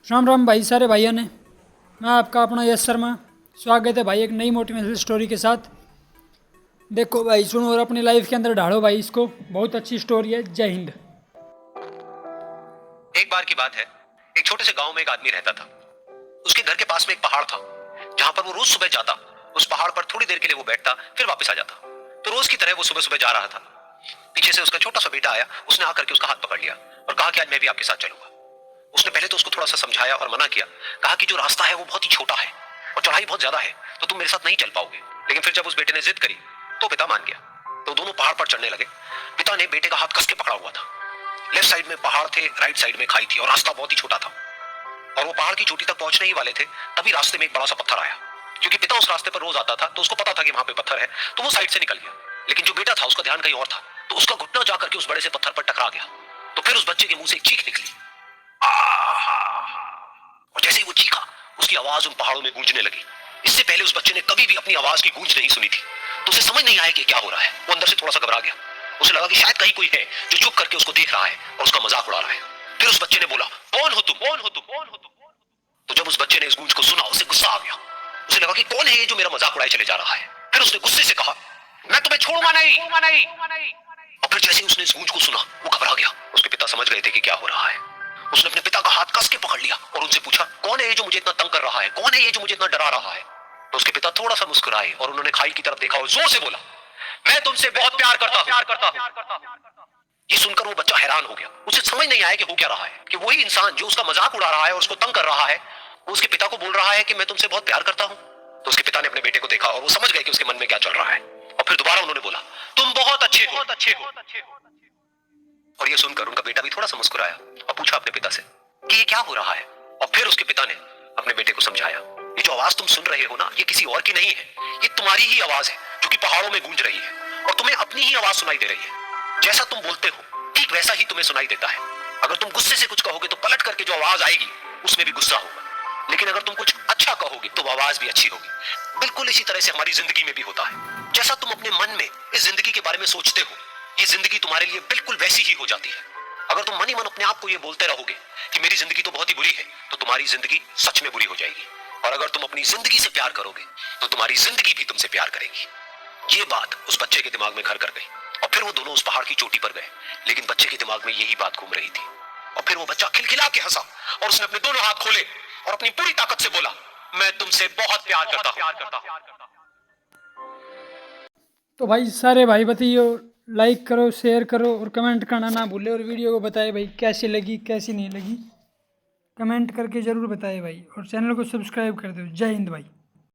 राम राम भाई सारे भाइयों ने। मैं आपका अपना यश शर्मा। स्वागत है भाई एक नई मोटिवेशनल स्टोरी के साथ। देखो भाई सुनो और अपनी लाइफ के अंदर ढालो भाई इसको। बहुत अच्छी स्टोरी है। जय हिंद। एक बार की बात है, एक छोटे से गांव में एक आदमी रहता था। उसके घर के पास में एक पहाड़ था जहां पर वो रोज सुबह जाता। उस पहाड़ पर थोड़ी देर के लिए वो बैठता, फिर वापस आ जाता। तो रोज की तरह वो सुबह सुबह जा रहा था। पीछे से उसका छोटा सा बेटा आया। उसने आकर के उसका हाथ पकड़ लिया और कहा कि आज मैं भी आपके साथ चलूंगा। उसने पहले तो उसको थोड़ा सा समझाया और मना किया। कहा कि जो रास्ता है वो बहुत ही छोटा है और चढ़ाई बहुत ज्यादा है, तो तुम मेरे साथ नहीं चल पाओगे। लेकिन फिर जब उस बेटे ने जिद करी तो पिता मान गया। तो दोनों पहाड़ पर चढ़ने लगे। पिता ने बेटे का हाथ कस के पकड़ा हुआ था। लेफ्ट साइड में पहाड़ थे, राइट साइड में खाई थी और रास्ता बहुत ही छोटा था। और वो पहाड़ की चोटी तक पहुंचने ही वाले थे, तभी रास्ते में एक बड़ा सा पत्थर आया। क्योंकि पिता उस रास्ते पर रोज आता था तो उसको पता था कि वहां पे पत्थर है, तो वो साइड से निकल गया। लेकिन जो बेटा था उसका ध्यान कहीं और था, तो उसका घुटना जाकर के उस बड़े से पत्थर पर टकरा गया। तो फिर उस बच्चे के मुंह से एक चीख निकली। और जैसे ही वो चीखा, उसकी आवाज उन पहाड़ों में गूंजने लगी। इससे पहले उस बच्चे ने कभी भी अपनी आवाज की गूंज नहीं सुनी थी, तो उसे समझ नहीं आया कि क्या हो रहा है। वो अंदर से थोड़ा सा घबरा गया। उसे लगा कि शायद कहीं कोई है जो चुप करके उसको देख रहा है और उसका मजाक उड़ा रहा है। फिर उस बच्चे ने बोला, कौन हो तुम, कौन हो तुम, कौन हो तुम। तो जब उस बच्चे ने इस गूंज को सुना, उसे गुस्सा आ गया। उसे लगा कि कौन है ये जो मेरा मजाक उड़ाए चले जा रहा है। फिर उसने गुस्से से कहा, मैं तुम्हें छोड़ूंगा नहीं, छोड़ूंगा नहीं। और फिर जैसे ही उसने इस गूंज को सुना, वो घबरा गया। उसके पिता समझ गए थे कि क्या हो रहा है। उसने अपने पिता का हाथ कस के पकड़ लिया और उनसे पूछा, कौन है ये जो मुझे इतना तंग कर रहा है, कौन है ये जो मुझे इतना डरा रहा है। तो उसके पिता थोड़ा सा मुस्कुराए और उन्होंने खाई की तरफ देखा और जोर से बोला, मैं तुमसे बहुत प्यार करता हूं। ये सुनकर वो बच्चा हैरान हो गया। उसे समझ नहीं आया कि हो क्या रहा है, कि वही इंसान जो उसका मजाक उड़ा रहा है और उसको तंग कर रहा है, वो उसके पिता को बोल रहा है कि मैं तुमसे बहुत प्यार करता हूं। तो उसके पिता ने अपने बेटे को देखा और वो समझ गए कि उसके मन में क्या चल रहा है। और फिर दोबारा उन्होंने बोला, तुम बहुत अच्छे हो, बहुत अच्छे हो। और ये सुनकर उनका बेटा भी थोड़ा सा मुस्कुराया और पूछा अपने पिता से कि ये क्या हो रहा है। और फिर उसके पिता ने अपने बेटे को समझाया, ये जो आवाज तुम सुन रहे हो ना, ये किसी और की नहीं है, ये तुम्हारी ही आवाज है जो कि पहाड़ों में गूंज रही है और तुम्हें अपनी ही आवाज सुनाई दे रही है। जैसा तुम बोलते हो ठीक वैसा ही तुम्हें सुनाई देता है। अगर तुम गुस्से से कुछ कहोगे तो पलट करके जो आवाज आएगी उसमें भी गुस्सा होगा, लेकिन अगर तुम कुछ अच्छा कहोगे तो आवाज भी अच्छी होगी। बिल्कुल इसी तरह से हमारी जिंदगी में भी होता है। जैसा तुम अपने मन में इस जिंदगी के बारे में सोचते हो, ये जिंदगी तुम्हारे लिए बिल्कुल वैसी ही हो जाती है। अगर तुम मन ही मन अपने आप को ये बोलते रहोगे कि मेरी जिंदगी तो बहुत ही बुरी है, तो तुम्हारी जिंदगी सच में बुरी हो जाएगी। और अगर तुम अपनी जिंदगी से प्यार करोगे तो तुम्हारी जिंदगी भी तुमसे प्यार करेगी। ये बात उस बच्चे के दिमाग में घर कर गई और फिर वो दोनों उस पहाड़ की चोटी पर गए। लेकिन बच्चे के दिमाग में यही बात घूम रही थी। और फिर वो बच्चा खिलखिला के हंसा और उसने अपने दोनों हाथ खोले और अपनी पूरी ताकत से बोला, मैं तुमसे बहुत प्यार करता हूं। तो भाई सारे भाई बताइए, लाइक करो, शेयर करो और कमेंट करना ना भूले। और वीडियो को बताए भाई कैसी लगी कैसी नहीं लगी, कमेंट करके ज़रूर बताए भाई। और चैनल को सब्सक्राइब कर दो। जय हिंद भाई।